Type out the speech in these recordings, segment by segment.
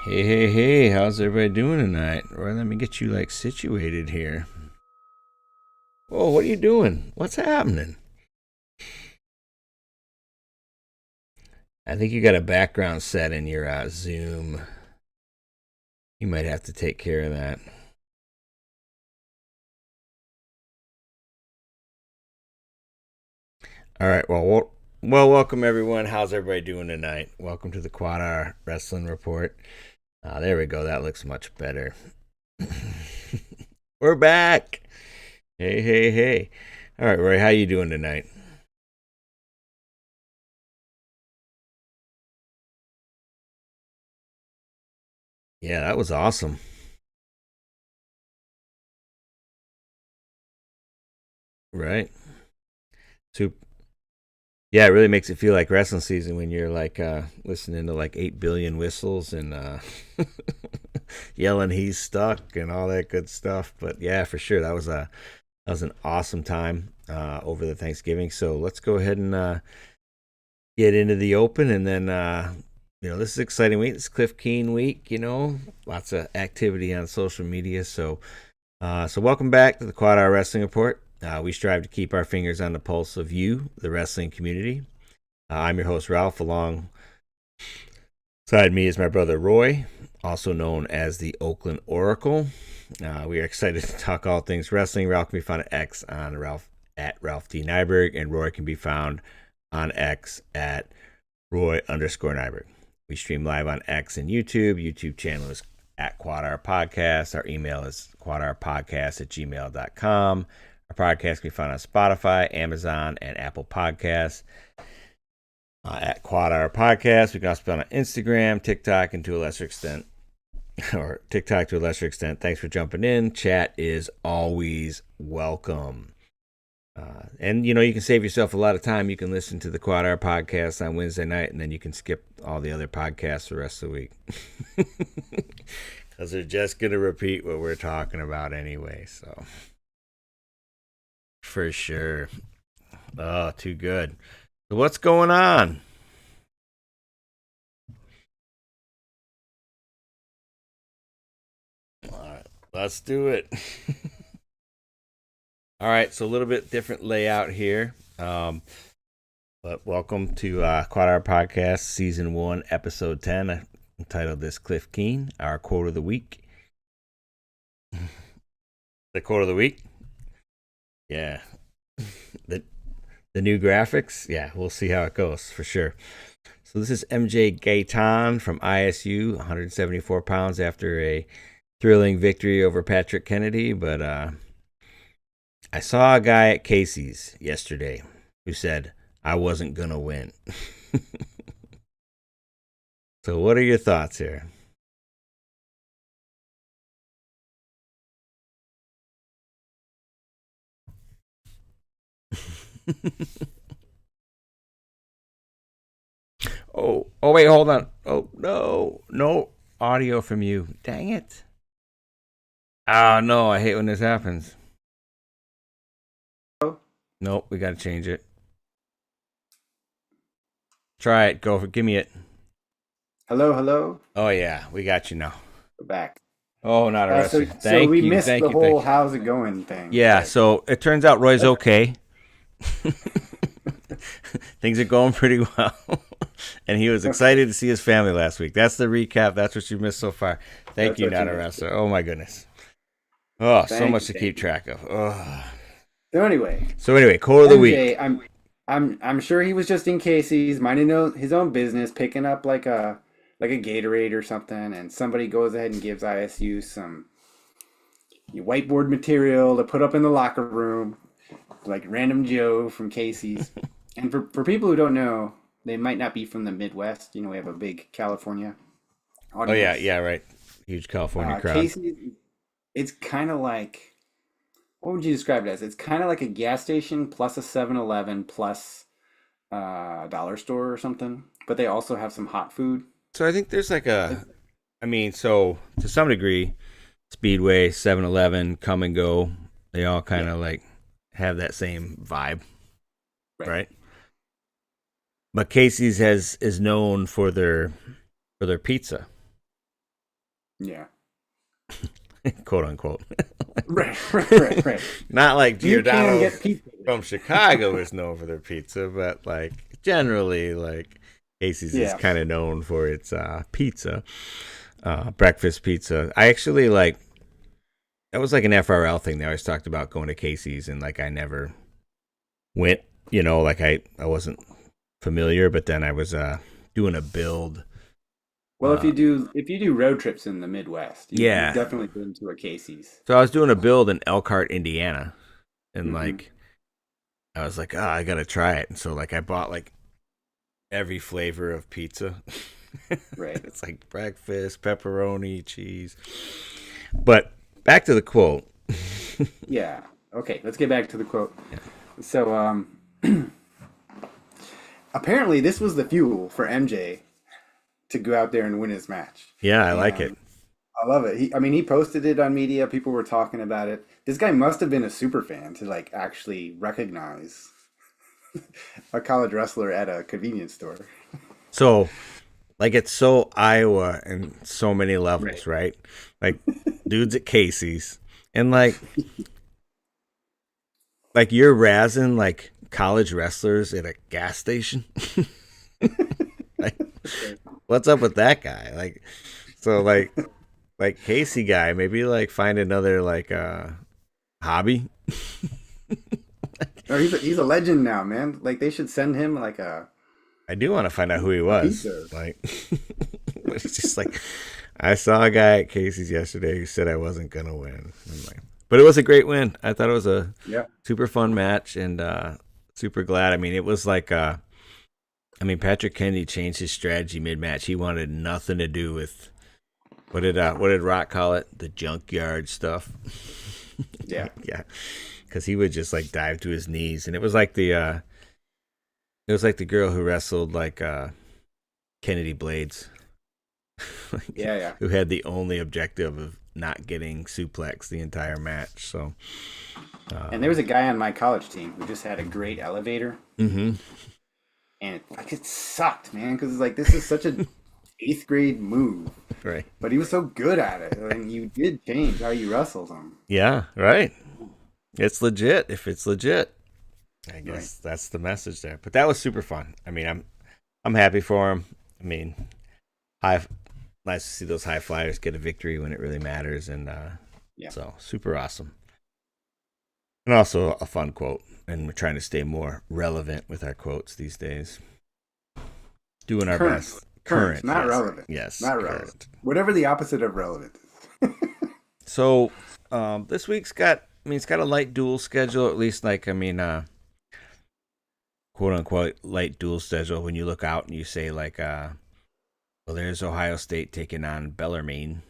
Hey, hey, hey, how's everybody doing tonight? Roy, let me get you situated here. Whoa, what are you doing? What's happening? I think you got a background set in your Zoom. You might have to take care of that. All right, welcome everyone. How's everybody doing tonight? Welcome to the QuadR Wrestling Report. There we go. That looks much better. We're back. Hey, hey, hey. All right, Roy, how you doing tonight? Yeah, that was awesome. Right. Super. Yeah, it really makes it feel like wrestling season when you're listening to 8 billion whistles and yelling he's stuck and all that good stuff. But yeah, for sure, that was an awesome time over the Thanksgiving. So let's go ahead and get into the open, and then this is an exciting week. It's Cliff Keen week. Lots of activity on social media. So welcome back to the QuadR Wrestling Report. We strive to keep our fingers on the pulse of you, the wrestling community. I'm your host, Ralph. Alongside me is my brother, Roy, also known as the Oakland Oracle. We are excited to talk all things wrestling. Ralph can be found at X on at Ralph D. Nyberg, and Roy can be found on X at Roy_Nyberg. We stream live on X and YouTube. YouTube channel is at QuadR Podcast. Our email is quadrarpodcast@gmail.com. Our podcast can be found on Spotify, Amazon, and Apple Podcasts. At QuadR Podcast. We can also be on Instagram, TikTok, and to a lesser extent, Thanks for jumping in. Chat is always welcome. And you can save yourself a lot of time. You can listen to the QuadR Podcast on Wednesday night, and then you can skip all the other podcasts the rest of the week. Because they're just going to repeat what we're talking about anyway. So, for sure. Oh, too good. So what's going on? All right, let's do it. All right, so a little bit different layout here. But welcome to QuadR Podcast, Season 1, Episode 10. I entitled this Cliff Keen, our quote of the week. The quote of the week? Yeah. The new graphics? Yeah, we'll see how it goes for sure. So this is MJ Gaitan from ISU, 174 pounds after a thrilling victory over Patrick Kennedy. But I saw a guy at Casey's yesterday who said, I wasn't going to win. So what are your thoughts here? Oh, wait, hold on. Oh, no audio from you. Dang it. Oh, no, I hate when this happens. Nope, we got to change it. Try it. Give me it. Hello, hello. Oh, yeah, we got you now. We're back. Oh, not a wrestler. So we missed thank the you, whole how's it going thing. Yeah, so it turns out Roy's okay. Things are going pretty well. And he was excited to see his family last week. That's the recap. That's what you missed so far. Thank you, not a wrestler. Oh, my goodness. Oh, so much to keep track of. Oh. So anyway, quote of the week. I'm sure he was just in Casey's, minding his own business, picking up like a Gatorade or something, and somebody goes ahead and gives ISU some whiteboard material to put up in the locker room, like Random Joe from Casey's. And for people who don't know, they might not be from the Midwest. We have a big California audience. Oh, yeah, right. Huge California crowd. Casey's, it's kind of like, what would you describe it as? It's kind of like a gas station plus a 7-Eleven plus a dollar store or something. But they also have some hot food. So I think there's so to some degree, Speedway, 7-Eleven, Come and Go, they all kind of have that same vibe, right? But Casey's is known for their pizza. Yeah. quote unquote. Right. Not like You can Giordano's get pizza. from Chicago is known for their pizza, but like generally, like Casey's is Yeah. kind of known for its pizza, breakfast pizza. I actually like that was like an FRL thing. They always talked about going to Casey's, and like I never went. Like I wasn't familiar, but then I was doing a build. Well, Uh, if you do road trips in the Midwest, you've yeah, definitely been to a Casey's. so I was doing a build in Elkhart, Indiana, and Hmm. like I was like, I gotta try it, and so like I bought like every flavor of pizza. Right. It's like breakfast, pepperoni, cheese. But back to the quote. Yeah. Okay, let's get back to the quote. So, apparently this was the fuel for MJ to go out there and win his match. Yeah, I like it. And I love it. He posted it on media. People were talking about it. This guy must have been a super fan to like actually recognize a college wrestler at a convenience store. So, like, it's so Iowa in so many Right. levels, right? Like, dudes at Casey's, and like you're razzing like college wrestlers at a gas station. Like, what's up with that guy? Like, so like Casey guy, maybe like find another like hobby. No, he's a legend now, man. Like they should send him like I do want to find out who he a was. pizza. Like, it's just like I saw a guy at Casey's yesterday who said I wasn't gonna win. I'm like, but it was a great win. I thought it was a Yeah. super fun match and super glad. I mean, it was like Patrick Kennedy changed his strategy mid match. He wanted nothing to do with what did Rock call it? The junkyard stuff. Yeah. Yeah, because he would just like dive to his knees, and it was like the girl who wrestled like Kennedy Blades, Yeah, yeah. who had the only objective of not getting suplex the entire match. So, And there was a guy on my college team who just had a great elevator, mm-hmm. and it sucked, man, because it's like this is such a eighth grade move, Right. but he was so good at it, and you did change how you wrestled him. Yeah, right. It's legit. If it's legit, I Right. guess that's the message there. But that was super fun. I mean, I'm happy for him. I mean, high nice to see those high flyers get a victory when it really matters, and Yeah. so super awesome. And also a fun quote. And we're trying to stay more relevant with our quotes these days. Doing our Current. best. Current, not yes. relevant. Yes. Not current. relevant. Whatever the opposite of relevant is. So this week's it's got a light dual schedule, at least quote unquote light dual schedule when you look out and you say like well, there's Ohio State taking on Bellarmine.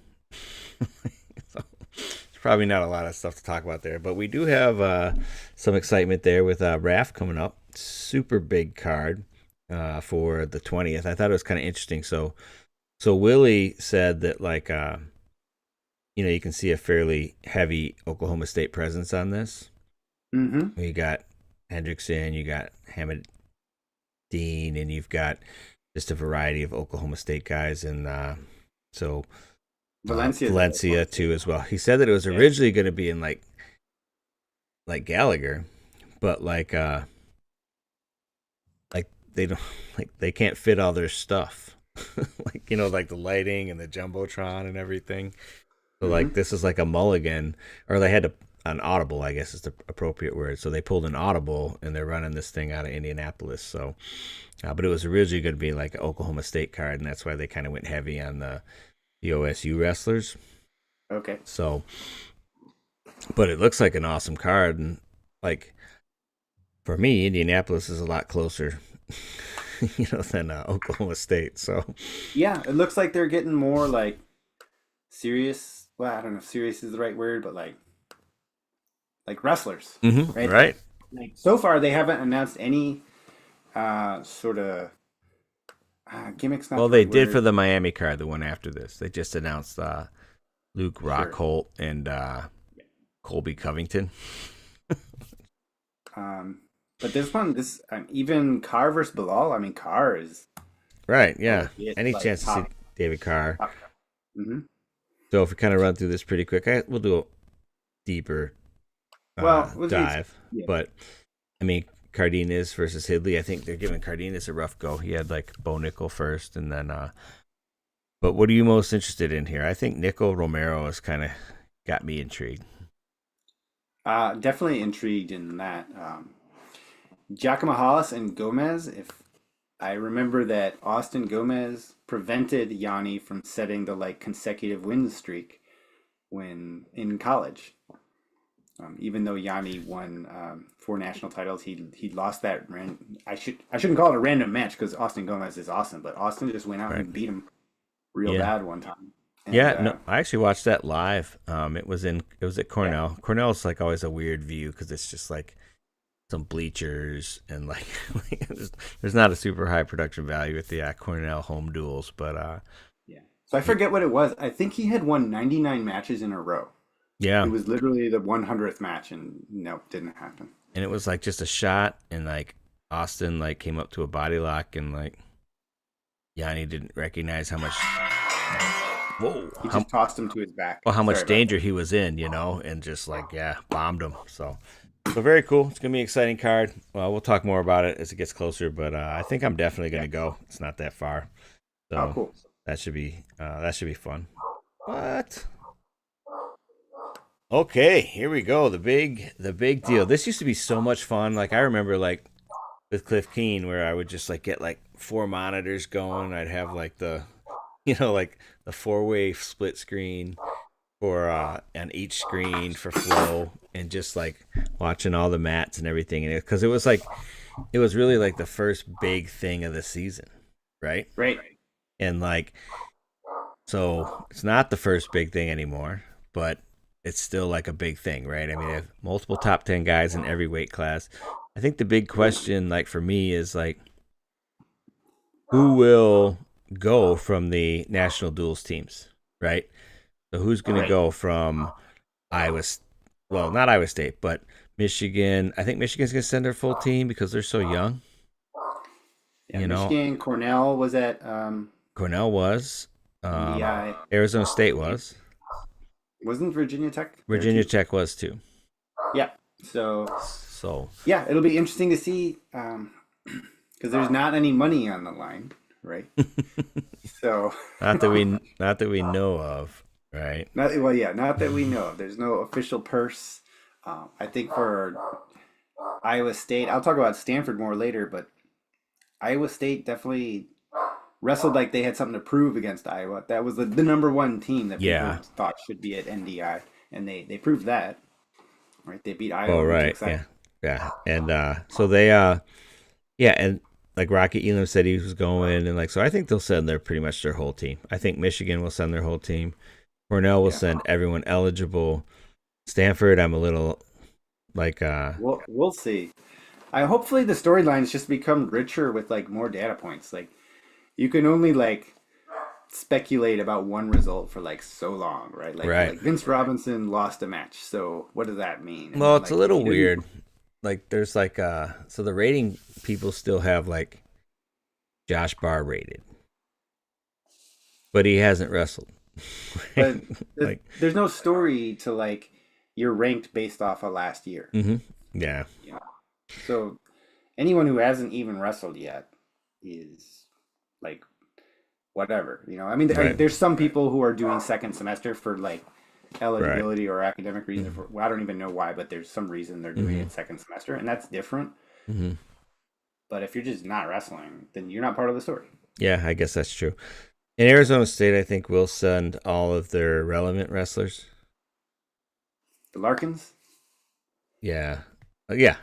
So there's probably not a lot of stuff to talk about there, but we do have some excitement there with RAF coming up. Super big card for the 20th. I thought it was kind of interesting. So Willie said that like you can see a fairly heavy Oklahoma State presence on this. Mm-hmm. You got Hendrickson, you got Hammond Dean, and you've got just a variety of Oklahoma State guys, and so Valencia too as well. He said that it was originally going to be in like Gallagher, but like they don't they can't fit all their stuff, like the lighting and the jumbotron and everything. So like this is like a mulligan, or they had an audible, I guess is the appropriate word. So they pulled an audible and they're running this thing out of Indianapolis. So, but it was originally going to be like an Oklahoma State card, and that's why they kind of went heavy on the OSU wrestlers. Okay. So, but it looks like an awesome card, and like for me, Indianapolis is a lot closer, than Oklahoma State. So Yeah, it looks like they're getting more like serious. Well, I don't know if serious is the right word, but like wrestlers, right? right. Like so far, they haven't announced any sort of gimmicks. Not Well, the they right did word. for the Miami card, the one after this. They just announced Luke Rockholt and Colby Covington. But this even Carr versus Bilal. I mean, Carr is Right, yeah. it's Any like chance to see top. David Carr? Mm-hmm. So if we kind of run through this pretty quick, we'll do a deeper Well, was he? dive. Yeah. But I mean, Cardenas versus Hidley. I think they're giving Cardenas a rough go. He had like Bo Nickel first, and then. But what are you most interested in here? I think Nickel Romero has kind of got me intrigued. Definitely intrigued in that. Giacomo Hollis and Gomez. If I remember that Austin Gomez prevented Yanni from setting the like consecutive win streak when in college. Even though Yanni won 4 national titles, he lost that. I shouldn't call it a random match because Austin Gomez is awesome, but Austin just went out Right. and beat him real Yeah. bad one time. And Yeah, no, I actually watched that live. It was at yeah, Cornell. Cornell's like always a weird view because it's just like some bleachers and like there's not a super high production value with the Cornell home duels, but yeah. So I forget what it was. I think he had won 99 matches in a row. It yeah, was literally the 100th match, and nope, didn't happen. and it was like just a shot, and like Austin like came up to a body lock, and like Yanni didn't recognize how much whoa He just tossed him to his back. how Sorry much about danger that. he was in, and just like bombed him. So very cool. It's gonna be an exciting card. Well, we'll talk more about it as it gets closer, but I think I'm definitely Yeah. gonna go. It's not that far, Oh, so cool. that should be fun. What? Okay, here we go. The big deal. This used to be so much fun. Like I remember like with Cliff Keen where I would just like get like 4 monitors going. I'd have like the like the 4-way split screen for on each screen for flow and just like watching all the mats and everything and because it was really like the first big thing of the season, right? Right. And like so it's not the first big thing anymore, but it's still like a big thing, right? I mean, they have multiple top 10 guys in every weight class. I think the big question, like for me, is like who will go from the national duels teams, right? So who's going to Right. go from Iowa? Well, not Iowa State, but Michigan. I think Michigan's going to send their full team because they're so young. Yeah. You know, Michigan, Cornell was at Cornell was, NDI. Arizona State was, Wasn't Virginia Tech there Virginia too? Tech was too. Yeah. So So yeah, it'll be interesting to see because there's not any money on the line, right? So not that we know of, right? not well, yeah, not that we know of. There's no official purse. I think for Iowa State, I'll talk about Stanford more later, but Iowa State definitely wrestled like they had something to prove against Iowa. That was the number one team that people Yeah. thought should be at NDI, and they proved that. Right? They beat Oh, Iowa and took right. second. Yeah. Yeah. And so they yeah, and like Rocky Elam said he was going and like so I think they'll send their pretty much their whole team. I think Michigan will send their whole team. Cornell will Yeah. send everyone eligible. Stanford, I'm a little like We'll see. I hopefully the storylines just become richer with like more data points. Like you can only like speculate about one result for like so long, right? right. Like Vince Robinson lost a match, so what does that mean? And Well, then it's a like if little he didn't, weird. Like there's like so the rating people still have like Josh Barr rated, but he hasn't wrestled. but Like there's no story to like you're ranked based off of last year. yeah. You know? So anyone who hasn't even wrestled yet is like whatever. I mean, Right. there's some people who are doing second semester for like Right. eligibility or academic reason. For well, I don't even know why, but there's some reason they're doing Mm-hmm. it second semester, and that's different. Mm-hmm. But if you're just not wrestling, then you're not part of the story. Yeah, I guess that's true. In Arizona State, I think will send all of their relevant wrestlers. The Larkins, Yeah, yeah.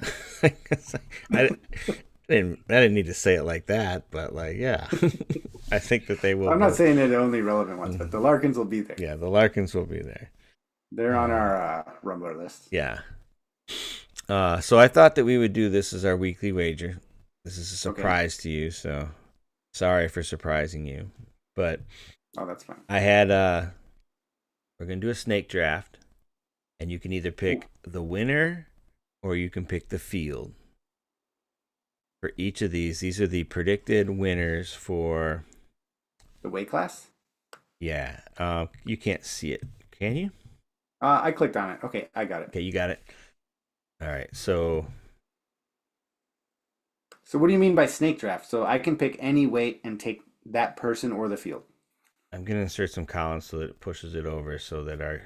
I didn't need to say it like that, but like, yeah, I think that they will. I'm not Go. saying they're the only relevant ones, but the Larkins will be there. Yeah, the Larkins will be there. They're on our Rumbler list. Yeah. So I thought that we would do this as our weekly wager. This is a Okay. surprise to you, so sorry for surprising you. But Oh, that's fine. I had we're gonna do a snake draft, and you can either pick the winner or you can pick the field. For each of these are the predicted winners for The weight class. Yeah. You can't see it, can you? I clicked on it. Okay, I got it. Okay, you got it. All right. So So what do you mean by snake draft? So I can pick any weight and take that person or the field. I'm gonna insert some columns so that it pushes it over so that our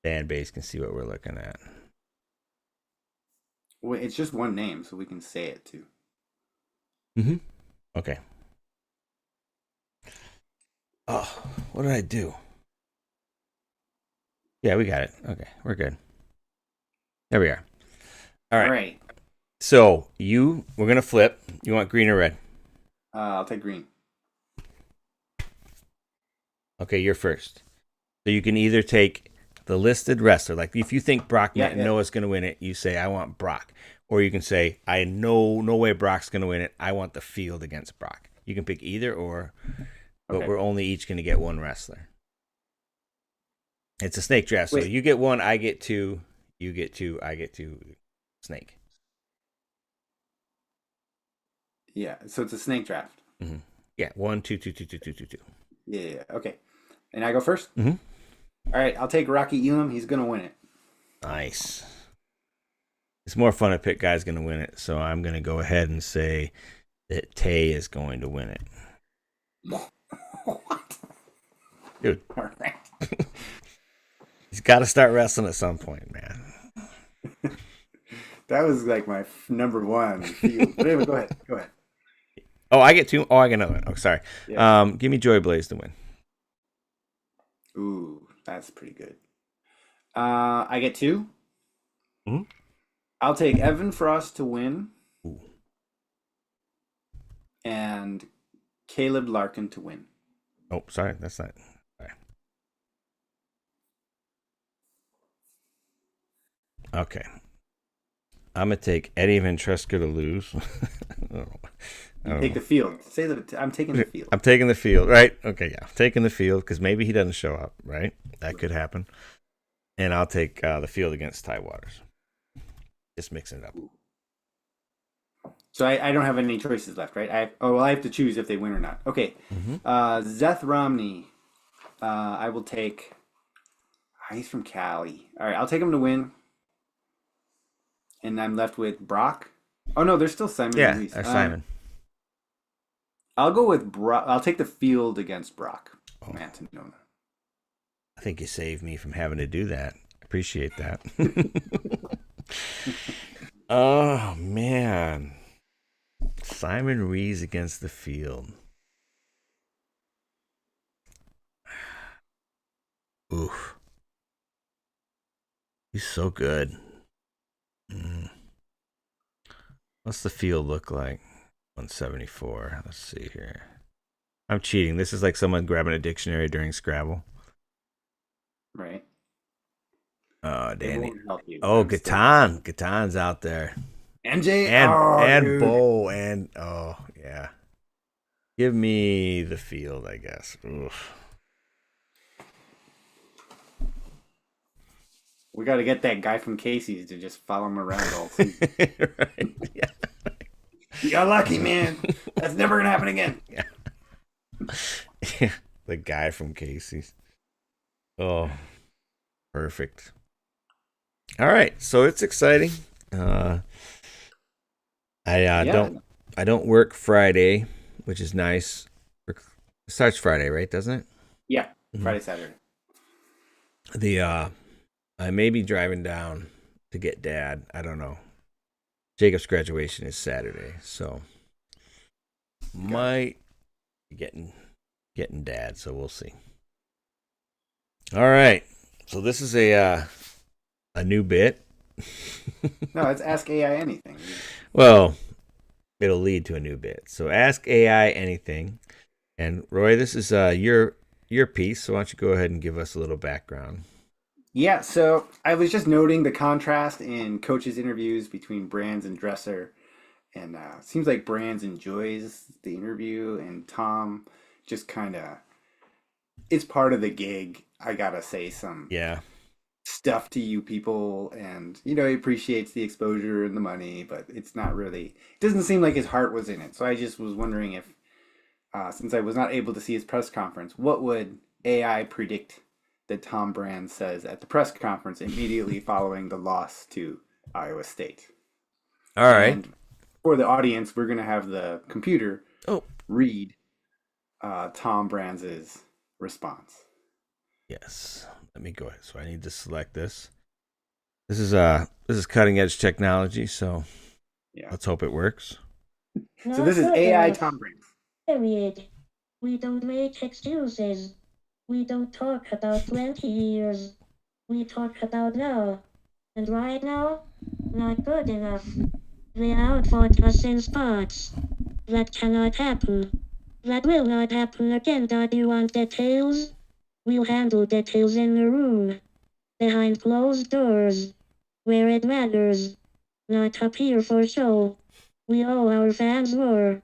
fan base can see what we're looking at. Wait, it's just one name, so we can say it too. Mm-hmm. Okay. Oh, what did I do? Yeah, we got it. Okay, we're good. There we are. All All right. right. So we're gonna flip. You want green or red? I'll take green. Okay, you're first. So you can either take the listed wrestler, like if you think Brock Yeah, yeah. Noah's gonna win it, you say I want Brock, or you can say I know no way Brock's gonna win it. I want the field against Brock. You can pick either or, but Okay. we're only each gonna get one wrestler. It's a snake draft, so Wait. you get one, I get two, you get two, I get two. Snake. Yeah. So it's a snake draft. Mm-hmm. Yeah, one, two, two, two, two, two, two, two. Yeah. Yeah, yeah. Okay. And I go first. Mm-hmm. All right. I'll take Rocky Elam. He's gonna win it. Nice. It's more fun to pick guys going to win it, so I'm going to go ahead and say that Tay is going to win it. What? Dude, All right. he's got to start wrestling at some point, man. That was like my number one field. But anyway, go ahead. Go ahead. Oh, I get two. Oh, I get another one. Oh, sorry. Yeah. Give me Joy Blaze to win. Ooh, that's pretty good. I get two. Mm-hmm. I'll take Evan Frost to win Ooh. and Caleb Larkin to win. Oh, sorry. That's not. Sorry. Okay. I'm going to take Eddie Ventresca to lose. I You don't take know. the field. Say that I'm taking the field. I'm taking the field, right? Okay, yeah. I'm taking the field because maybe he doesn't show up, right? That could happen. And I'll take the field against Ty Waters. Just mixing it up. So I don't have any choices left, right? I have to choose if they win or not. Okay. Mm-hmm. Zeth Romney. I will take. He's from Cali. All right, I'll take him to win. And I'm left with Brock. Oh no, there's still Simon Yeah, Ruiz. Simon. I'll go with Brock. I'll take the field against Brock. Oh. Mantanona. I think you saved me from having to do that. Appreciate that. Oh, man. Simon Rees against the field. Oof. He's so good. What's the field look like? 174. Let's see here. I'm cheating. This is like someone grabbing a dictionary during Scrabble. Right. Oh, It Danny. won't help you. Oh, I'm still- Gatan. Gatan's out there. MJ And dude. Bo and oh yeah. Give me the field, I guess. Oof. We got to get that guy from Casey's to just follow him around all season. Right. Yeah. You got lucky, man. That's never gonna happen again. Yeah. The guy from Casey's. Oh, perfect. All right, so it's exciting. I don't work Friday, which is nice. It starts Friday, right? Doesn't it? Yeah, Mhm. Friday, Saturday. I may be driving down to get Dad. I don't know. Jacob's graduation is Saturday, so might be getting Dad. So we'll see. All right, so this is a new bit. No, let's ask AI anything. Well, it'll lead to a new bit. So ask AI anything. And Roy, this is your piece. So why don't you go ahead and give us a little background? Yeah, so I was just noting the contrast in coaches' interviews between Brands and Dresser, and it seems like Brands enjoys the interview, and Tom just kind of it's part of the gig. I gotta say some Yeah. stuff to you people, and he appreciates the exposure and the money, but it's not really. It doesn't seem like his heart was in it. So I just was wondering if, since I was not able to see his press conference, what would AI predict that Tom Brand says at the press conference immediately following the loss to Iowa State. All right. And for the audience, we're going to have the computer Oh, read Tom Brand's response. yes. Let me go ahead. So I need to select this. This is cutting edge technology, so Yeah. let's hope it works. So Not this is good AI enough. Tom Brand. Period. We don't make excuses. We don't talk about 20 years. We talk about now. And right now, not good enough. They outfought us in spots. That cannot happen. That will not happen again. Do you want details? We'll handle details in the room. Behind closed doors. Where it matters. Not up here for show. We owe our fans more.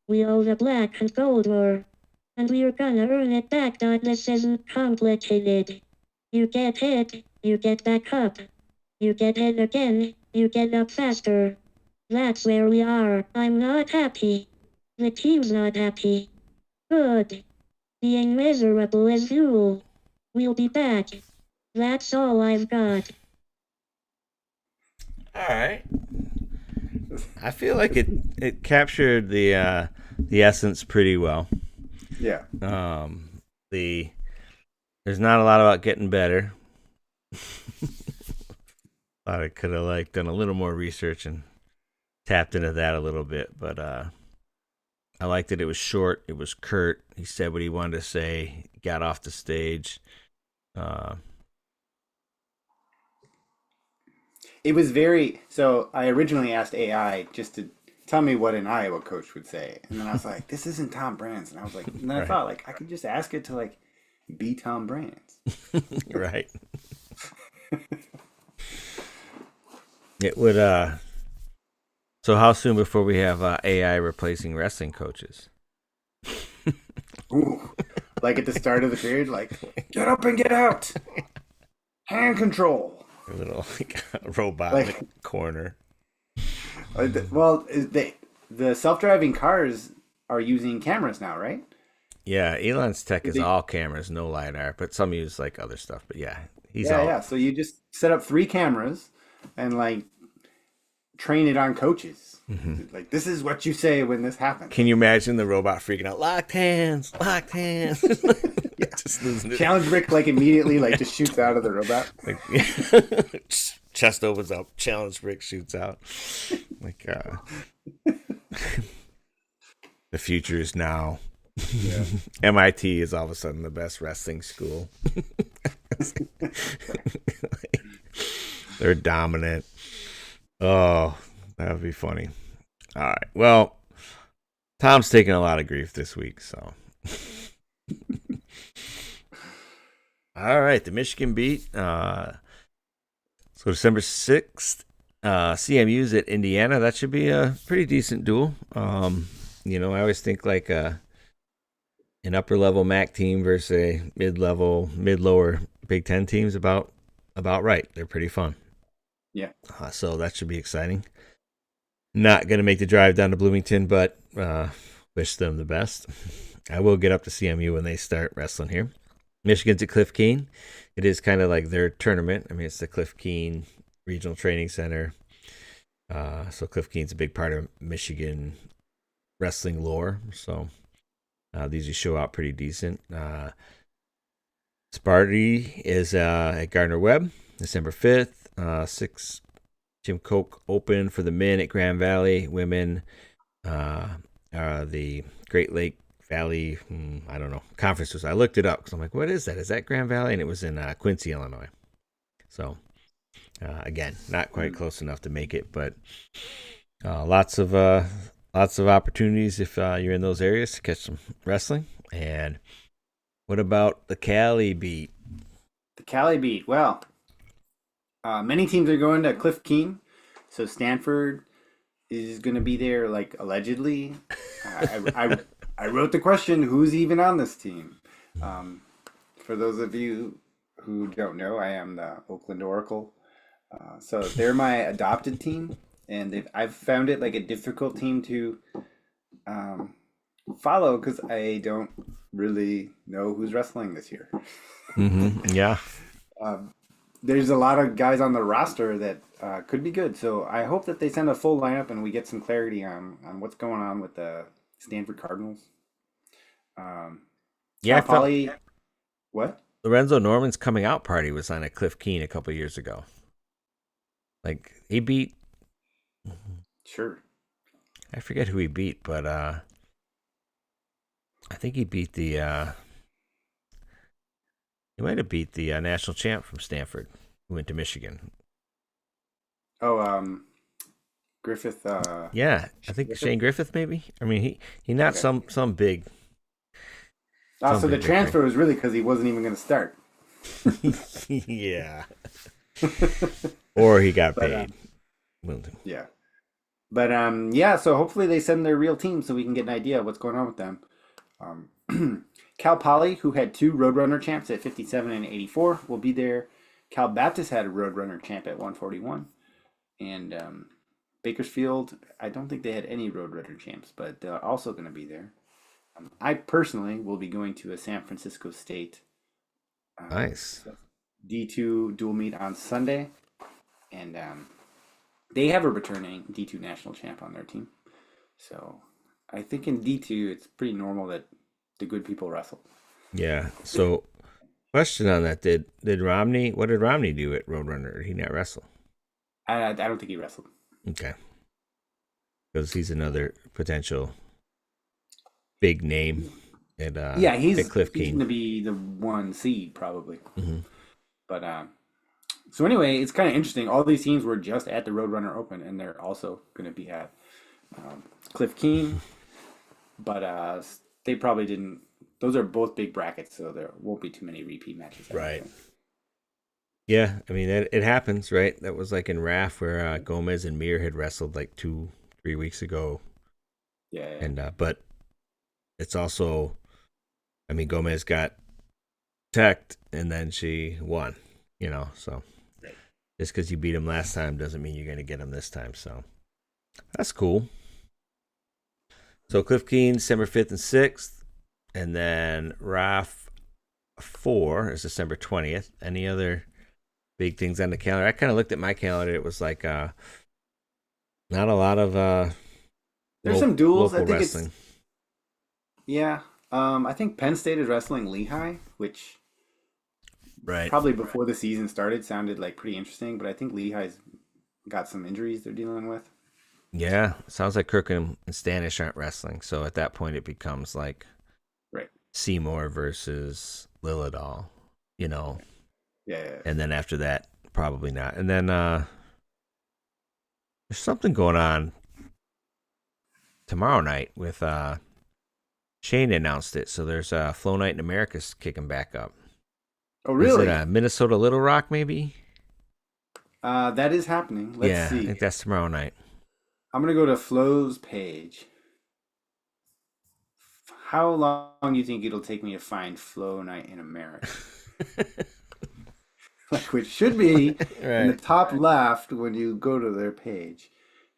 We owe the black and gold more. And we're gonna earn it back. This isn't complicated. You get hit, you get back up. You get hit again, you get up faster. That's where we are. I'm not happy. The team's not happy. Good. Being miserable is fuel. We'll be back. That's all I've got. All right. I feel like it captured the essence pretty well. Yeah. The There's not a lot about getting better. Thought I could have like done a little more research and tapped into that a little bit, but I liked it. It was short. It was curt. He said what he wanted to say. Got off the stage. Uh, It was very. So I originally asked AI just to tell me what an Iowa coach would say, and then I was like, "This isn't Tom Brands," and I was like, and then I right, thought like I could just ask it to like be Tom Brands. right. It would. So how soon before we have AI replacing wrestling coaches? Ooh, like at the start of the period, like get up and get out, hand control. A little like, robot in Like, the corner. well, the self-driving cars are using cameras now, right? Yeah, Elon's tech is They, all cameras, no lidar, but some use like other stuff. But yeah, he's yeah, all. yeah. So you just set up 3 cameras and like train it on coaches. Mhm. Like this is what you say when this happens. Can you imagine the robot freaking out? Locked hands, locked hands. Yeah. Just losing it. Challenge Rick like immediately like just shoots out of the robot. Like, chest opens up, challenge Rick shoots out. Like the future is now. Yeah. MIT is all of a sudden the best wrestling school. They're dominant. Oh, that would be funny. All right. Well, Tom's taking a lot of grief this week, so. All right, the Michigan beat. So December 6th, CMU's at Indiana. That should be a pretty decent duel. I always think like an upper level MAC team versus a mid level, mid lower Big Ten teams about right. They're pretty fun. Yeah. So that should be exciting. Not going to make the drive down to Bloomington, but wish them the best. I will get up to CMU when they start wrestling here. Michigan's at Cliff Keen. It is kind of like their tournament. I mean, it's the Cliff Keen Regional Training Center. So Cliff Keen's a big part of Michigan wrestling lore. So these show out pretty decent. Sparty is at Gardner Webb, December 5th. 6 Jim Coke Open for the men at Grand Valley. Women, the Great Lake Valley, I don't know, conferences. I looked it up because I'm like, what is that? Is that Grand Valley? And it was in Quincy, Illinois. So, again, not quite close enough to make it, but lots of opportunities if you're in those areas to catch some wrestling. And what about the Cali beat? The Cali beat. Well, many teams are going to Cliff Keen, so Stanford is going to be there, like allegedly. I wrote the question: who's even on this team? For those of you who don't know, I am the Oakland Oracle, so they're my adopted team, and I've found it like a difficult team to follow because I don't really know who's wrestling this year. Yeah. Um, there's a lot of guys on the roster that could be good. So I hope that they send a full lineup and we get some clarity on what's going on with the Stanford Cardinals. Um, Yeah, I Cal felt Poly, what? Lorenzo Norman's coming out party was on a Cliff Keen a couple years ago. Like he beat, Sure. I forget who he beat, but I think he beat he might have beat the national champ from Stanford who went to Michigan. Oh, Griffith. Yeah, I Shane think Griffith. Shane Griffith maybe. I mean he not Okay. some So the big victory. transfer was really because he wasn't even going to start. Yeah, or he got But paid. yeah. But yeah. So hopefully they send their real team so we can get an idea of what's going on with them. Cal Poly, who had two Roadrunner champs at 57 and 84, will be there. Cal Baptist had a Roadrunner champ at 141. And Bakersfield, I don't think they had any Roadrunner champs, but they're also going to be there. I personally will be going to a San Francisco State Nice. D2 dual meet on Sunday. And they have a returning D2 national champ on their team. So I think in D2, it's pretty normal that the good people wrestle. Yeah. So, question on that: Did Romney? What did Romney do at Roadrunner? Did he not wrestle? I don't think he wrestled. Okay, because he's another potential big name Yeah, at Cliff he's going Keen. to be the one seed probably. Hmm. But so anyway, it's kind of interesting. All these teams were just at the Roadrunner Open, and they're also going to be at Cliff Keen. But they probably didn't. Those are both big brackets, so there won't be too many repeat matches. I don't Right. think. Yeah, I mean it happens, right? That was like in RAF where Gomez and Mir had wrestled like 2-3 weeks ago, Yeah, yeah, and but it's also, I mean, Gomez got teched and then she won, so right. just because you beat him last time doesn't mean you're going to get him this time. So that's cool. So Cliff Keen, December 5th and 6th, and then RAF 4 is December 20th. Any other big things on the calendar? I kind of looked at my calendar. It was like not a lot of There's some duels. I local think it's wrestling. yeah. I think Penn State is wrestling Lehigh, which Right. probably before the season started sounded like pretty interesting. But I think Lehigh's got some injuries they're dealing with. Yeah, sounds like Kirkham and Stanish aren't wrestling. So at that point, it becomes like Right. Seymour versus Lilladall, you know, Yeah. Yeah, yeah. and then after that, probably not. And then there's something going on tomorrow night with Shane announced it. So there's Flow Night in America's kicking back up. Oh, Is it really? Minnesota Little Rock maybe? That is happening. Let's Yeah, I see. think that's tomorrow night. I'm gonna go to Flo's page. How long do you think it'll take me to find Flow Night in America? Like, which should be in the Right. top left when you go to their page.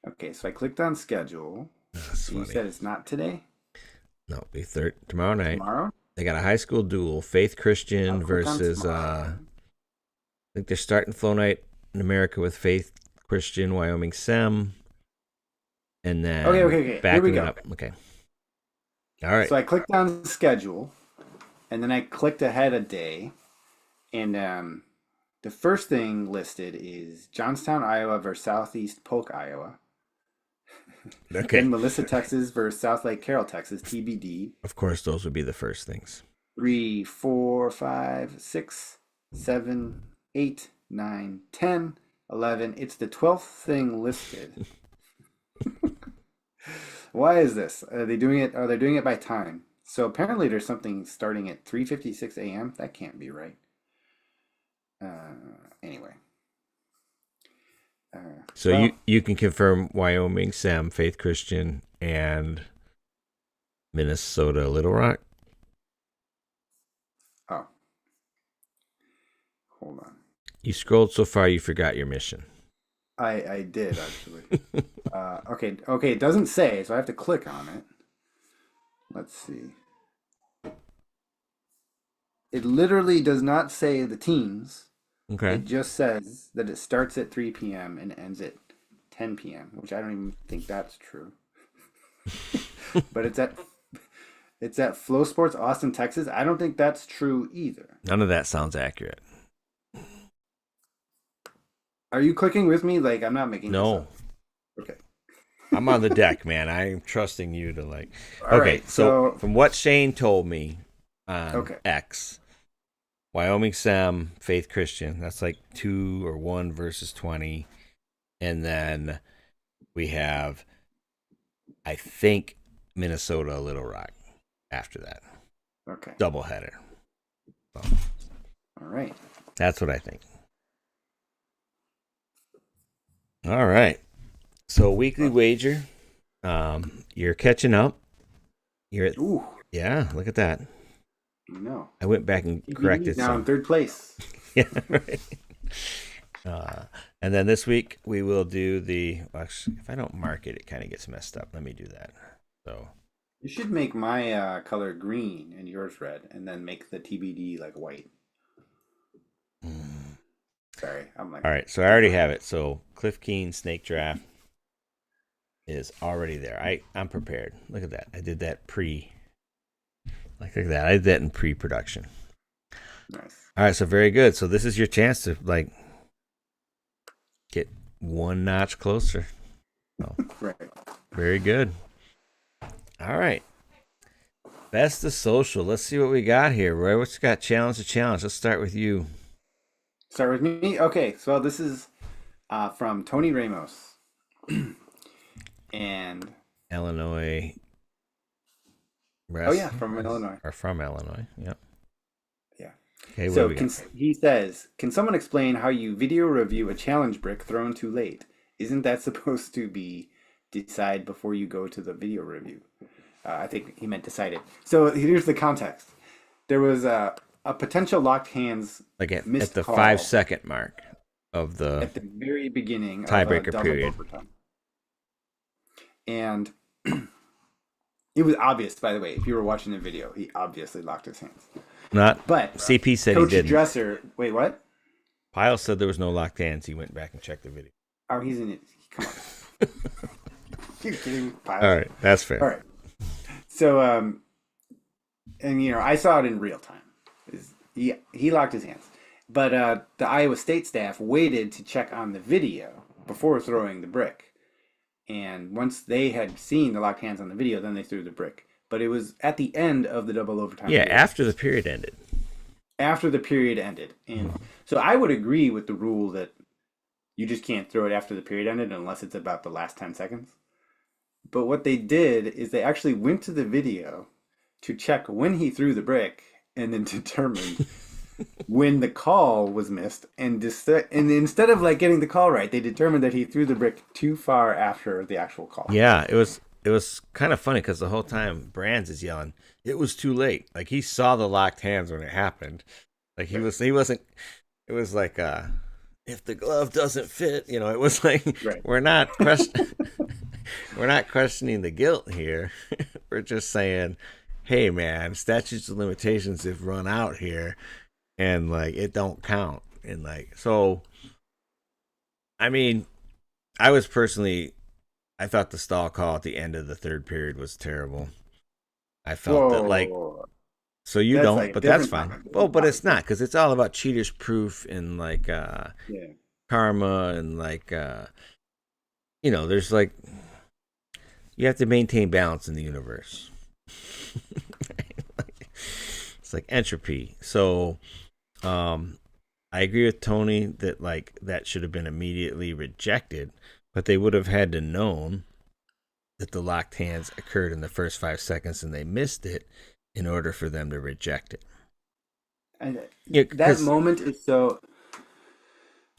Okay, so I clicked on schedule. That's You funny. said it's not today, No, it'll be tomorrow night. tomorrow. They got a high school duel, Faith I'll Christian click on versus tomorrow. I think they're starting Flow Night in America with Faith Christian, Wyoming Sem, and Okay, then okay, okay. Here we backing it go. up. Okay. All right. So I clicked on schedule, and then I clicked ahead a day, and the first thing listed is Johnstown, Iowa versus Southeast Polk, Iowa. Okay. Then Melissa, Texas versus South Lake Carroll, Texas, TBD. Of course, those would be the first things. 3, 4, 5, 6, 7, 8, 9, 10, 11. It's the 12th thing listed. Why is this? Are they doing it? Are they doing it by time? So apparently there's something starting at 3:56 a.m. That can't be right. Anyway. So Well, you can confirm Wyoming Sem, Faith Christian, and Minnesota Little Rock. oh, hold on. You scrolled so far, you forgot your mission. I did actually. Okay, okay. It doesn't say, so I have to click on it. let's see. It literally does not say the teams. Okay. It just says that it starts at 3 p.m. and ends at 10 p.m., which I don't even think that's true. But it's at Flow Sports Austin, Texas. I don't think that's true either. None of that sounds accurate. Are you clicking with me? Like I'm not making this No. up. Okay. I'm on the deck, man. I am trusting you to like. All Okay, right, so from what Shane told me on Okay. X, Wyoming Sem, Faith Christian, that's like 2 or 1 versus 20. And then we have, I think, Minnesota, Little Rock after that. Okay. Doubleheader. So All right. that's what I think. All right. So weekly wager. You're catching up. You're at, Ooh. yeah, look at that. No. I went back and corrected now in some. third place. Yeah, right. And then this week we will do the. Actually, if I don't mark it, it kind of gets messed up. Let me do that. So You should make my color green and yours red, and then make the TBD like white. Sorry, I'm like. all right. So I already have it. So Cliff Keen Snake Draft is already there. I'm prepared. Look at that. I did that look at that. I did that in pre-production. Nice. All right. So very good. So this is your chance to like get one notch closer. Oh, Right. very good. All right. Best of social. Let's see what we got here, Roy. What's got challenge to challenge? Let's start with you. Start with me. Okay, so this is from Tony Ramos, and Illinois. oh yeah, from Illinois. Or from Illinois. Yep. Yeah. Okay, what So do we got? he says, "Can someone explain how you video review a challenge brick thrown too late? Isn't that supposed to be decide before you go to the video review?" I think he meant decided. So here's the context. There was a potential locked hands Like at missed the call 5-second mark of the at the very beginning tiebreaker of a double period. overtime. And it was obvious, by the way, if you were watching the video, he obviously locked his hands. Not, But CP said Coach he didn't. Dresser, wait, what? Pyle said there was no locked hands. He went back and checked the video. Oh, he's in it. Come on. You're kidding me, Pyle. All right, that's fair. All right. So, and I saw it in real time. He locked his hands, but the Iowa State staff waited to check on the video before throwing the brick, and once they had seen the locked hands on the video, then they threw the brick. But it was at the end of the double overtime. Yeah, period. after the period ended. After the period ended, and so I would agree with the rule that you just can't throw it after the period ended unless it's about the last 10 seconds. But what they did is they actually went to the video to check when he threw the brick and then determined when the call was missed. And instead of like getting the call right, they determined that he threw the brick too far after the actual call. Yeah, it was kind of funny because the whole time Brands is yelling, it was too late. Like he saw the locked hands when it happened. Like he wasn't. It was like if the glove doesn't fit, it was like Right. we're not questioning the guilt here. We're just saying, hey man, statutes of limitations have run out here, and like it don't count. And like so, I mean, I thought the stall call at the end of the third period was terrible. I felt that like. So you That's don't, like but that's different fine. topic. Well, but it's not because it's all about cheaters proof and like Yeah. karma and like there's like you have to maintain balance in the universe. It's like entropy. So I agree with Tony that like that should have been immediately rejected, but they would have had to known that the locked hands occurred in the first 5 seconds and they missed it in order for them to reject it. And Yeah, that moment is so.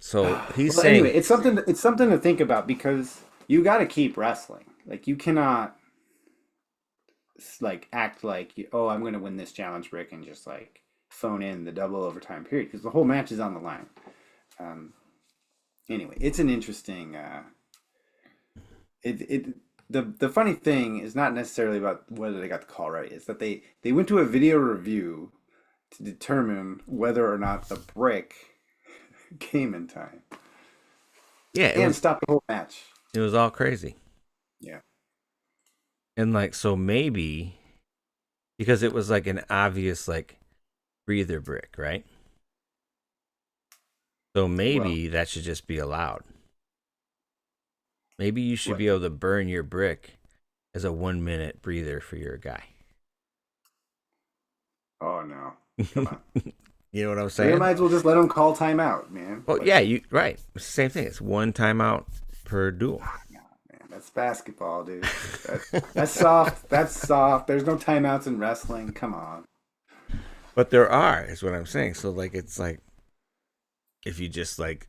So he's Well, saying, anyway, it's something to think about because you got to keep wrestling. Like you cannot like act like I'm going to win this challenge brick and just like phone in the double overtime period because the whole match is on the line. Anyway, it's an interesting. The the funny thing is not necessarily about whether they got the call right. It's that they went to a video review to determine whether or not the brick came in time Yeah, and stop the whole match. it was all crazy. Yeah. And like, so maybe because it was like an obvious like breather brick, right? So maybe that should just be allowed. Maybe you should What? be able to burn your brick as a 1 minute breather for your guy. Oh no. Come on. You know what I'm They saying? might as well just let them call timeout, man. Well, Like, yeah, you right. It's the same thing. It's one timeout per duel. man, that's basketball, dude. That's soft. That's soft. There's no timeouts in wrestling. Come on. But there are, is what I'm saying. So like, it's like if you just like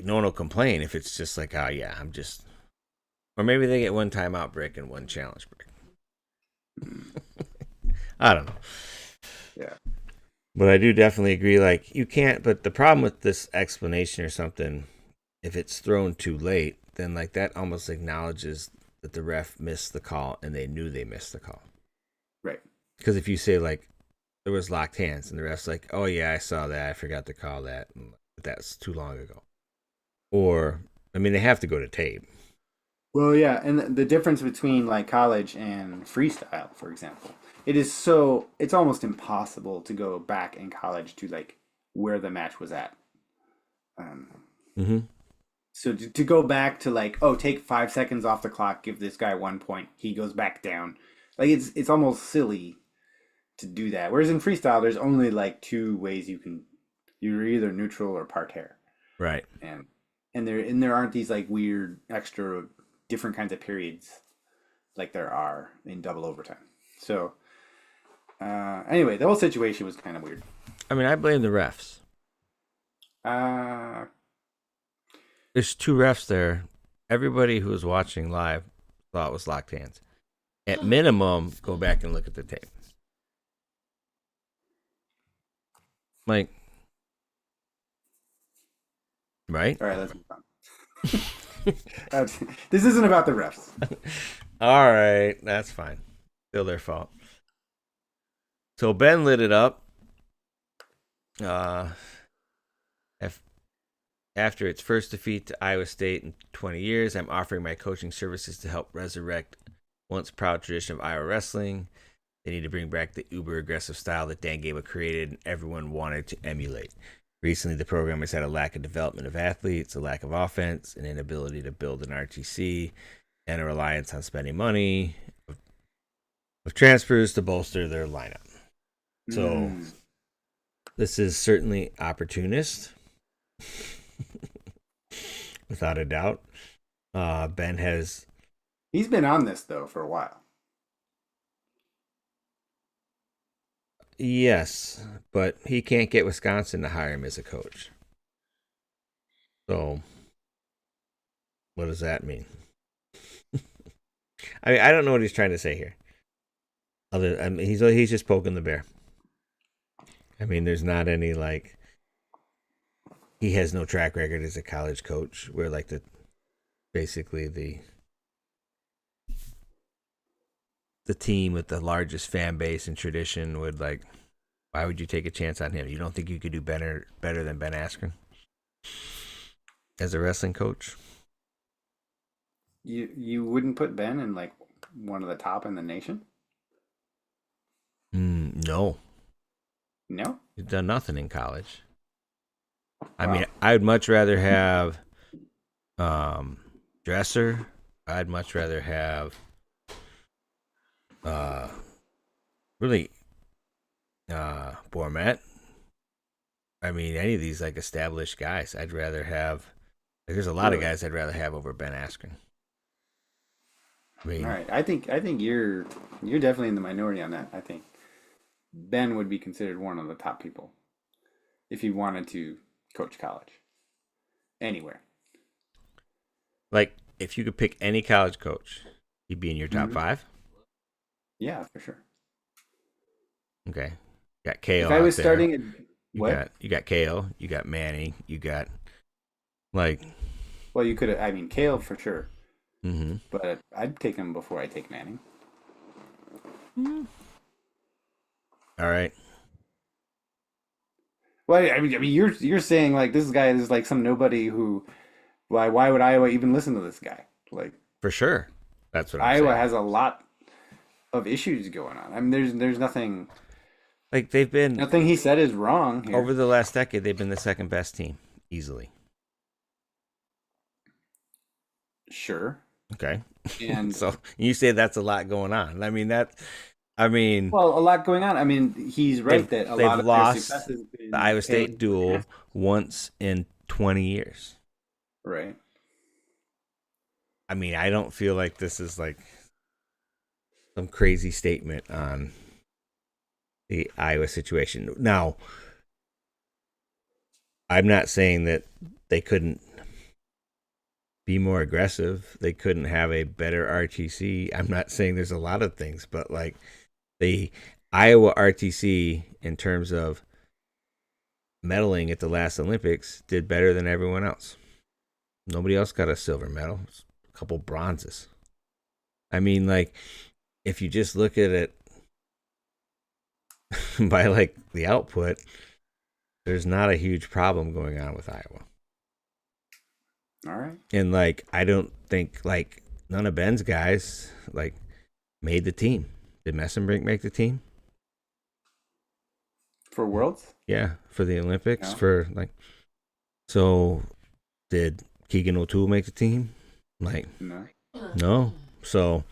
no one will complain if it's just like, oh yeah, I'm just, or maybe they get one timeout brick and one challenge brick. I don't know. Yeah. But I do definitely agree. Like you can't. But the problem with this explanation or something, if it's thrown too late, then like that almost acknowledges that the ref missed the call and they knew they missed the call. Right. Because if you say like there was locked hands and the ref's like, oh yeah, I saw that, I forgot to call that, but that's too long ago. Or I mean, they have to go to tape. Well, yeah, and the difference between like college and freestyle, for example, it's almost impossible to go back in college to like where the match was at. Mm-hmm. So to go back to like, oh, take 5 seconds off the clock, give this guy 1 point, he goes back down. Like it's almost silly to do that. Whereas in freestyle, there's only like two ways you're either neutral or parterre. Right. And there aren't these like weird extra different kinds of periods like there are in double overtime. So anyway, the whole situation was kind of weird. I mean, I blame the refs. Uh There's two refs there. Everybody who was watching live thought it was locked hands. At minimum, go back and look at the tape. Like, right? all right, let's move on. This isn't about the refs. All right, that's fine. Still their fault. So Ben lit it up. After its first defeat to Iowa State in 20 years, I'm offering my coaching services to help resurrect once proud tradition of Iowa wrestling. They need to bring back the uber aggressive style that Dan Gable created and everyone wanted to emulate. Recently, the program has had a lack of development of athletes, a lack of offense, an inability to build an RTC, and a reliance on spending money with transfers to bolster their lineup. So this is certainly opportunist, without a doubt. Ben has... He's been on this, though, for a while. Yes, but he can't get Wisconsin to hire him as a coach. So, what does that mean? I mean, I don't know what he's trying to say here. He's just poking the bear. I mean, there's not any like he has no track record as a college coach. Where like basically the team with the largest fan base and tradition would like. Why would you take a chance on him? You don't think you could do better than Ben Askren as a wrestling coach? You wouldn't put Ben in like one of the top in the nation? No. No? He's done nothing in college. I mean, I'd much rather have Dresser. I'd much rather have really Bourmet. I mean, any of these like established guys, I'd rather have. Like, there's a lot of guys I'd rather have over Ben Askren. I mean, all right, I think you're definitely in the minority on that. I think Ben would be considered one of the top people if he wanted to coach college anywhere. like if you could pick any college coach, he'd be in your top five. Yeah, for sure. Okay, you got KO. If I was there. starting at what? You got KO. You got Manny. You got like. Well, you could have. I mean, Kale for sure. Mm-hmm. but I'd take him before I take Manning. All right. Well, I mean, you're saying like this guy is like some nobody who, why would Iowa even listen to this guy? Like For sure. That's what I'm Iowa saying. has a lot of issues going on. I mean, there's Like they've been nothing he said is wrong here. over the last decade, they've been the second best team easily. Sure, Okay. and So you say that's a lot going on. I mean, well, a lot going on. I mean, he's right they've that a they've lot of their success lost has the been Iowa tailored State to an duel athlete. once in 20 years. Right. I mean, I don't feel like this is like some crazy statement on the Iowa situation. Now, I'm not saying that they couldn't be more aggressive. They couldn't have a better RTC. I'm not saying there's a lot of things, but like the Iowa RTC in terms of medaling at the last Olympics did better than everyone else. Nobody else got a silver medal. A couple bronzes. I mean, like if you just look at it by like the output, there's not a huge problem going on with Iowa. All right. And like I don't think like none of Ben's guys like made the team. Did Messenbrink make the team? For Worlds? Yeah, for the Olympics. No. For like, so did Keegan O'Toole make the team? Like, No. no. So,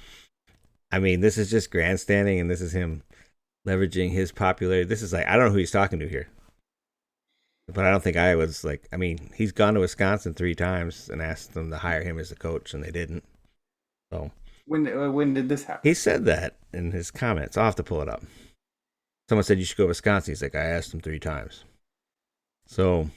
I mean, this is just grandstanding, and this is him leveraging his popularity. This is like I don't know who he's talking to here, but I don't think Iowa's like. I mean, he's gone to Wisconsin 3 times and asked them to hire him as a coach, and they didn't. So When did this happen? he said that in his comments. I'll have to pull it up. Someone said you should go to Wisconsin. He's like, I asked him 3 times. So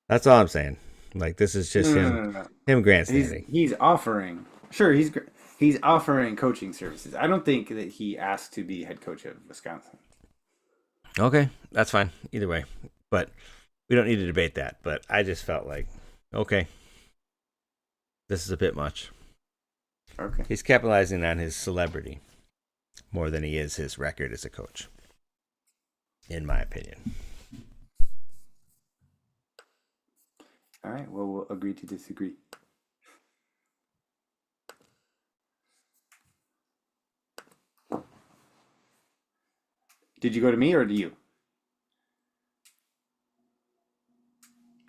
that's all I'm saying. Like this is No, just no, no, him, no, no. him He's grandstanding. he's offering. Sure, he's offering coaching services. I don't think that he asked to be head coach of Wisconsin. Okay, that's fine. Either way, but we don't need to debate that. But I just felt like, okay, this is a bit much. Okay. He's capitalizing on his celebrity more than he is his record as a coach, in my opinion. All right. Well, we'll agree to disagree. Did you go to me or to you?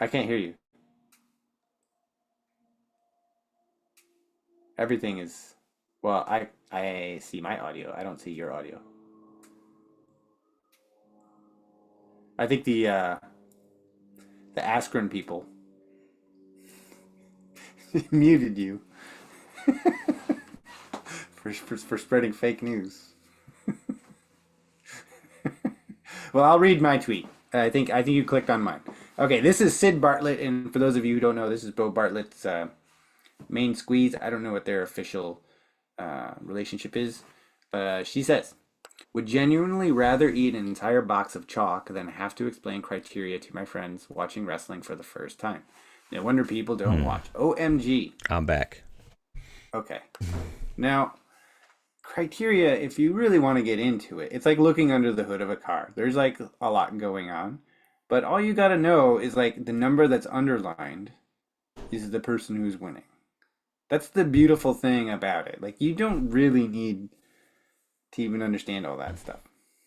I can't hear you. Everything is. Well, I see my audio. I don't see your audio. I think the Askren people muted you for spreading fake news. Well, I'll read my tweet. I think you clicked on mine. Okay, this is Sid Bartlett, and for those of you who don't know, this is Bo Bartlett's main squeeze. I don't know what their official relationship is, but she says, "Would genuinely rather eat an entire box of chalk than have to explain criteria to my friends watching wrestling for the first time. No wonder people don't watch. OMG." I'm back. Okay. Now, criteria, if you really want to get into it, it's like looking under the hood of a car. There's like a lot going on, but all you got to know is like the number that's underlined is the person who's winning. That's the beautiful thing about it. Like, you don't really need to even understand all that stuff.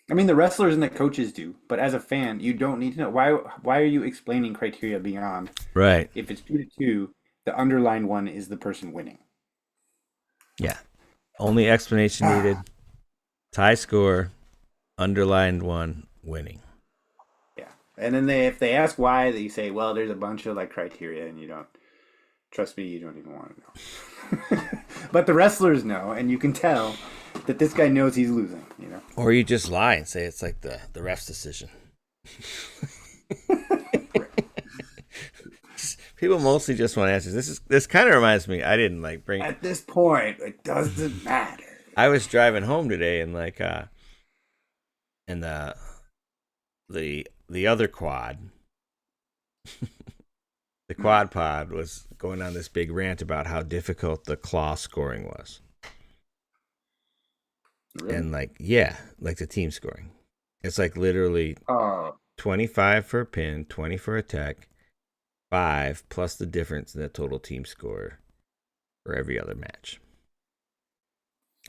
I mean, the wrestlers and the coaches do, but as a fan, you don't need to know. Why are you explaining criteria beyond Right. if it's 2-2, the underlined one is the person winning? Yeah. Only explanation needed. Tie score, underlined one, winning. Yeah. And then if they ask why, they say, well, there's a bunch of like criteria and you don't trust me, you don't even want to know. But the wrestlers know, and you can tell that this guy knows he's losing, you know. Or you just lie and say it's like the ref's decision. People mostly just want answers. This kind of reminds me. I didn't like bring. At this point, it doesn't matter. I was driving home today and like and the other quad the quad pod was going on this big rant about how difficult the claw scoring was. Really? And like, yeah, like the team scoring. It's like literally Oh, 25 for a pin, 20 for a tech, 5 plus the difference in the total team score for every other match.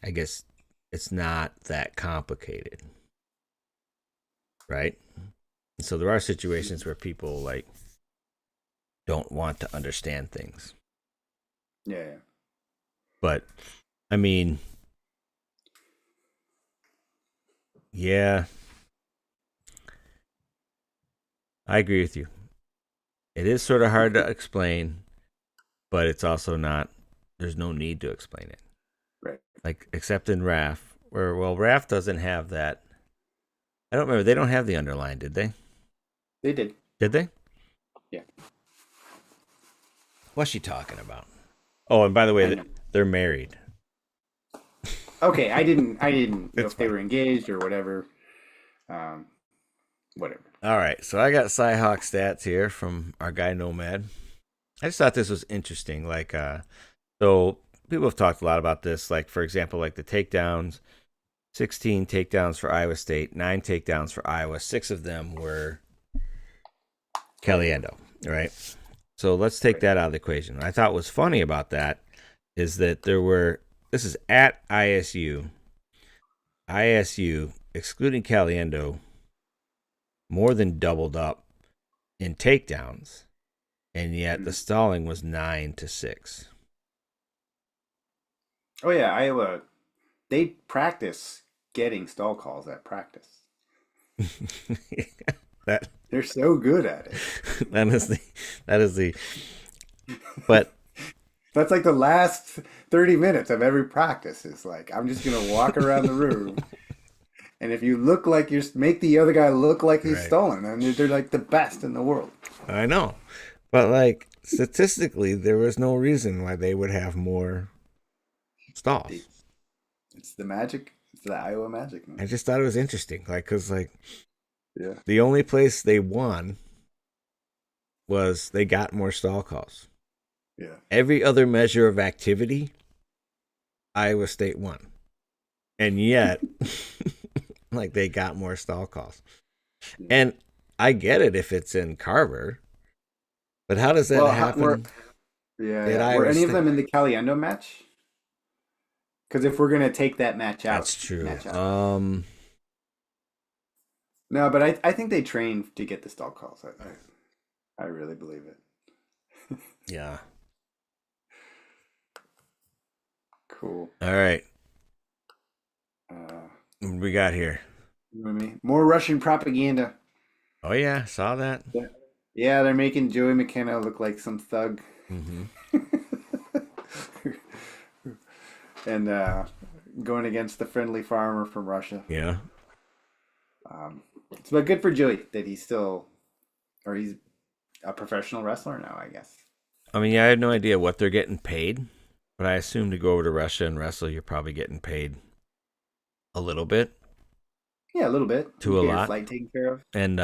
I guess it's not that complicated. Right? So there are situations where people like don't want to understand things. yeah. But I mean, yeah, I agree with you. It is sort of hard to explain, but it's also not, there's no need to explain it. Right. Like, except in RAF, where, well, RAF doesn't have that. I don't remember. They don't have the underline, did they? They did. Did they? Yeah. What's she talking about? Oh, and by the way, they're married. Okay, I didn't know It's if they fine. were engaged or whatever. Whatever. All right, so I got Cyhawk stats here from our guy Nomad. I just thought this was interesting. Like, so people have talked a lot about this. Like, for example, like the takedowns, 16 takedowns for Iowa State, 9 takedowns for Iowa. 6 of them were Caliendo, right? So let's take that out of the equation. What I thought was funny about that is that this is at ISU, excluding Caliendo, more than doubled up in takedowns, and yet the stalling was 9-6. Oh yeah, Iowa. They practice getting stall calls at practice. that They're so good at it. that is the but That's like the last 30 minutes of every practice. Is like, I'm just gonna walk around the room, and if you look like make the other guy look like he's Right. stolen, and they're like the best in the world. I know, but like statistically, there was no reason why they would have more stalls. It's the magic. It's the Iowa magic, man. I just thought it was interesting, like, cause like Yeah. the only place they won was they got more stall calls. Yeah. Every other measure of activity, Iowa State won, and yet, like, they got more stall calls. And I get it if it's in Carver, but how does that happen? Were any of them in the Caliendo match? Because if we're gonna take that match out, That's true. No, but I think they train to get the stall calls. I really believe it. Yeah. Cool. All right. What we got here? You know what I mean? More Russian propaganda. Oh yeah, saw that. Yeah, they're making Joey McKenna look like some thug. Mm-hmm. And going against the friendly farmer from Russia. Yeah. But good for Joey that he's a professional wrestler now, I guess. I mean, yeah, I had no idea what they're getting paid, but I assume to go over to Russia and wrestle, you're probably getting paid a little bit. Yeah, a little bit. To a lot. Flight taken care of. And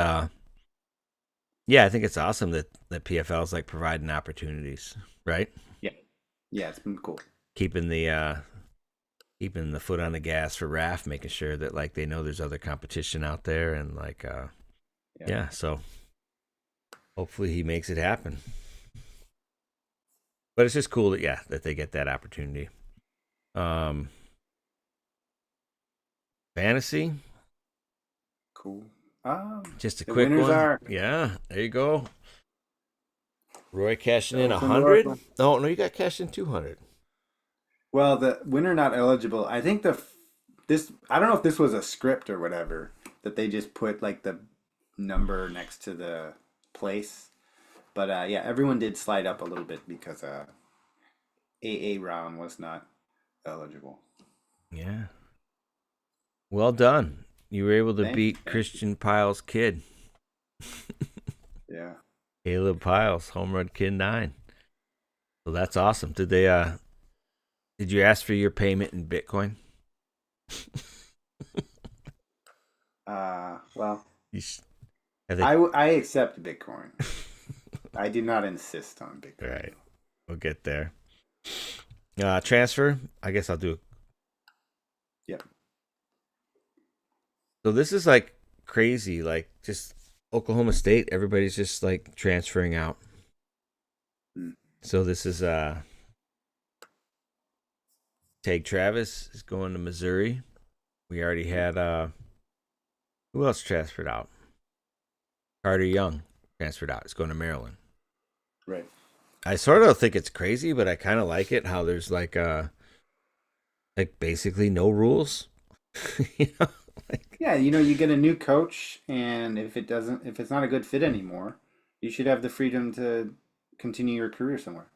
yeah, I think it's awesome that PFL is like providing opportunities, right? Yeah. Yeah, it's been cool. Keeping the foot on the gas for RAF, making sure that like they know there's other competition out there, and like yeah, so hopefully he makes it happen. But it's just cool that they get that opportunity. Fantasy, cool. just a quick one. Yeah, there you go. Roy cashing in 100. No, you got cashed in 200. Well, the winner not eligible. I think I don't know if this was a script or whatever that they just put like the number next to the place, but yeah, everyone did slide up a little bit because AA round was not eligible. Yeah. Well done. You were able to beat Thanks. Christian Piles' kid. Yeah. Caleb Piles, Home Run Kid 9. So that's awesome. Did you ask for your payment in Bitcoin? Well, I accept Bitcoin. I do not insist on big All preview. right, we'll get there. Transfer. I guess I'll do. Yep. So this is like crazy, like just Oklahoma State. Everybody's just like transferring out. So this is Tag Travis is going to Missouri. We already had who else transferred out? Carter Young transferred out. He's going to Maryland. Right. I sort of think it's crazy, but I kind of like it how there's like basically no rules. you know? Yeah, you get a new coach, and if it's not a good fit anymore, you should have the freedom to continue your career somewhere.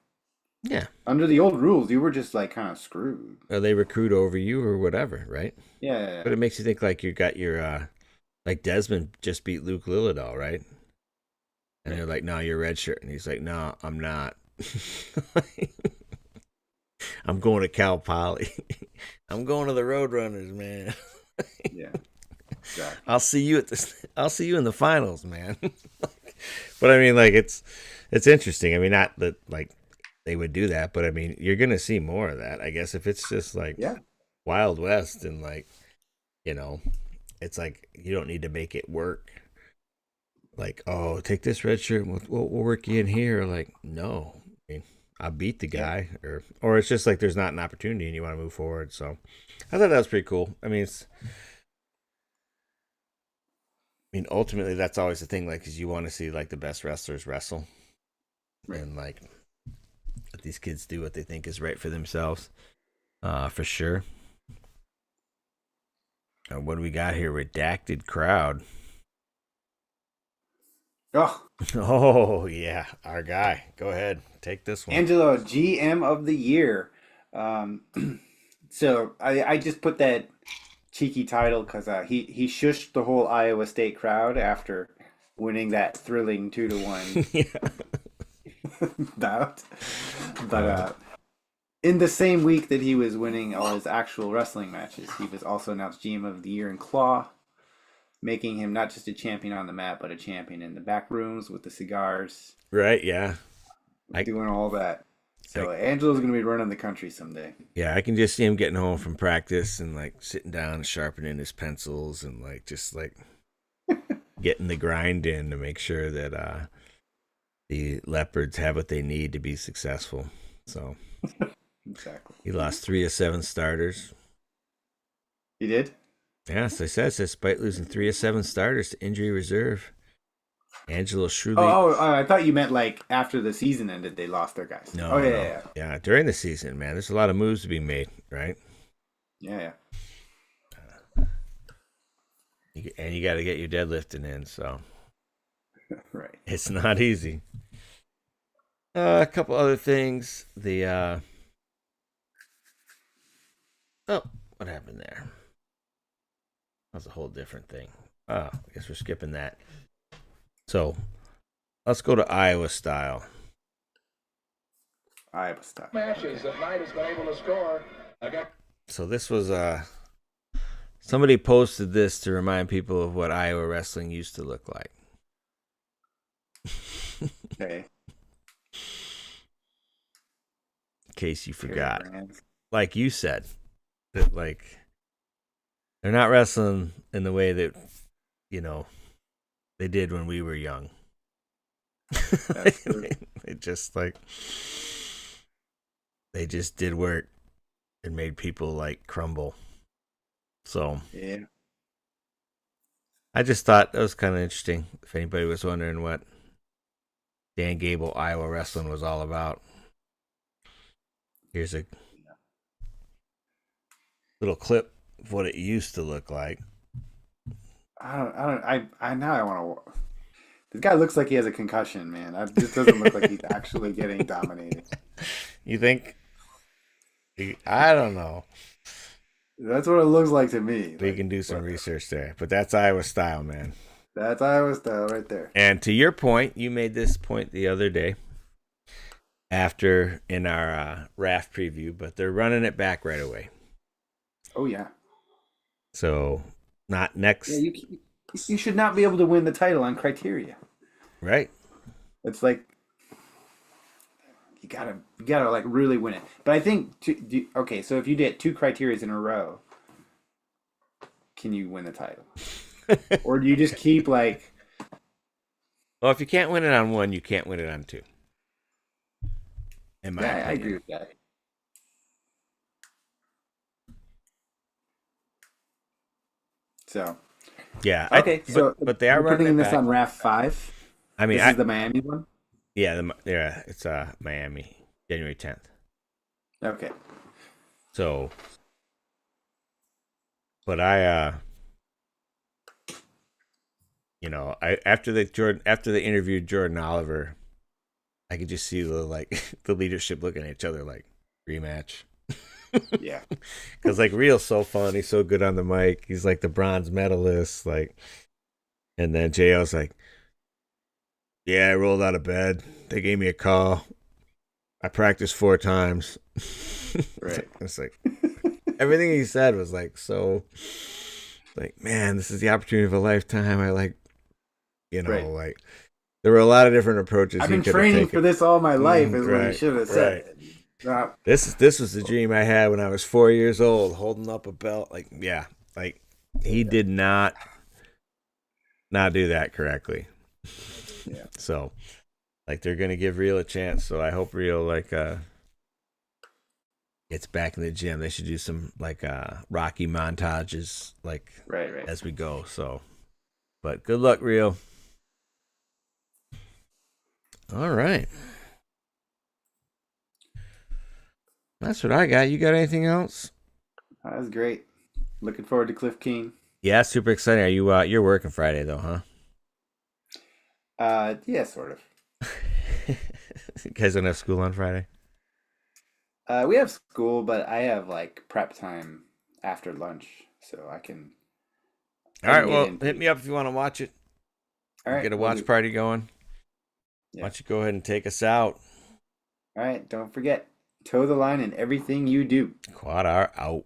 Yeah. Under the old rules, you were just like kind of screwed. Or they recruit over you or whatever, right? Yeah. But it makes you think like you got your like Desmond just beat Luke Lillidahl, right? And they're like, "No, you're redshirt," and he's like, "No, I'm not. I'm going to Cal Poly. I'm going to the Roadrunners, man." Yeah. Exactly. I'll see you I'll see you in the finals, man. But I mean, like it's interesting. I mean, not that like they would do that, but I mean, you're gonna see more of that. I guess if it's just like Wild West and like it's like you don't need to make it work. Like, oh, take this red shirt, and we'll work you in here. Like, no, I mean, I beat the guy, or it's just like there's not an opportunity and you want to move forward. So, I thought that was pretty cool. I mean, ultimately, that's always the thing. Like, because you want to see like the best wrestlers wrestle, and like let these kids do what they think is right for themselves, for sure. What do we got here? Redacted crowd. Oh yeah, our guy. Go ahead, take this one. Angelo, GM of the year. So I just put that cheeky title because he shushed the whole Iowa State crowd after winning that thrilling 2-1 bout. But in the same week that he was winning all his actual wrestling matches, he was also announced GM of the year in Claw, making him not just a champion on the mat, but a champion in the back rooms with the cigars. Right, yeah. Doing all that. So Angelo's going to be running the country someday. Yeah, I can just see him getting home from practice and like sitting down and sharpening his pencils and like just like getting the grind in to make sure that the Leopards have what they need to be successful. So exactly. He lost 3 of 7 starters. He did? Yes, I said, despite losing 3 of 7 starters to injury reserve. Angelo shrewdly. I thought you meant like after the season ended, they lost their guys. No, yeah. During the season, man, there's a lot of moves to be made, right? Yeah. And you got to get your deadlifting in, so right. It's not easy. A couple other things. What happened there? That's a whole different thing. I guess we're skipping that. So, let's go to Iowa style. Matches that Knight has been able to score. So this was somebody posted this to remind people of what Iowa wrestling used to look like. Okay. In case you forgot. Like you said, that like they're not wrestling in the way that they did when we were young. That's true. They just did work and made people like crumble. So yeah, I just thought that was kind of interesting. If anybody was wondering what Dan Gable Iowa wrestling was all about, here's a little clip of what it used to look like. I want to. This guy looks like he has a concussion, man. This doesn't look like he's actually getting dominated. You think? I don't know. That's what it looks like to me. We can do some research there, but that's Iowa style, man. That's Iowa style right there. And to your point, you made this point the other day after in our raft preview, but they're running it back right away. Oh, yeah. So, not next. Yeah, you should not be able to win the title on criteria. Right. It's like you gotta like really win it. But I think okay, so if you did 2 criteria in a row, can you win the title, or do you just keep like? Well, if you can't win it on one, you can't win it on two. In my Yeah, I opinion. agree with that. So Yeah. okay, so but they are we're running putting it this back. on RAF 5. I mean, This is the Miami one. yeah, it's Miami, January 10th. Okay. So, but I after they interviewed Jordan Oliver, I could just see the leadership looking at each other like rematch. Yeah. Because like Real's so fun, he's so good on the mic. He's like the bronze medalist, like, and then JL's like, yeah, I rolled out of bed. They gave me a call. I practiced 4 times. Right. It's like everything he said was like so. Like, man, this is the opportunity of a lifetime. I like, Right. like there were a lot of different approaches. I've he been could have training taken. for this all my life, is what he Right, should have said. Right. This was the dream I had when I was 4 years old, holding up a belt. Like, yeah, like he did not do that correctly. Yeah. So, like, they're gonna give Real a chance. So I hope Real gets back in the gym. They should do some like Rocky montages, like Right. as we go. So, but good luck, Real. All right. That's what I got. You got anything else? That was great. Looking forward to Cliff King. Yeah, super exciting. Are you you're working Friday though, huh? Yeah, sort of. You guys don't have school on Friday? We have school, but I have like prep time after lunch, so I can. All right, get well, into hit it. me up if you want to watch it. All right, Get a will watch do. party going. Yeah. Why don't you go ahead and take us out? All right, don't forget, toe the line in everything you do. QuadR out.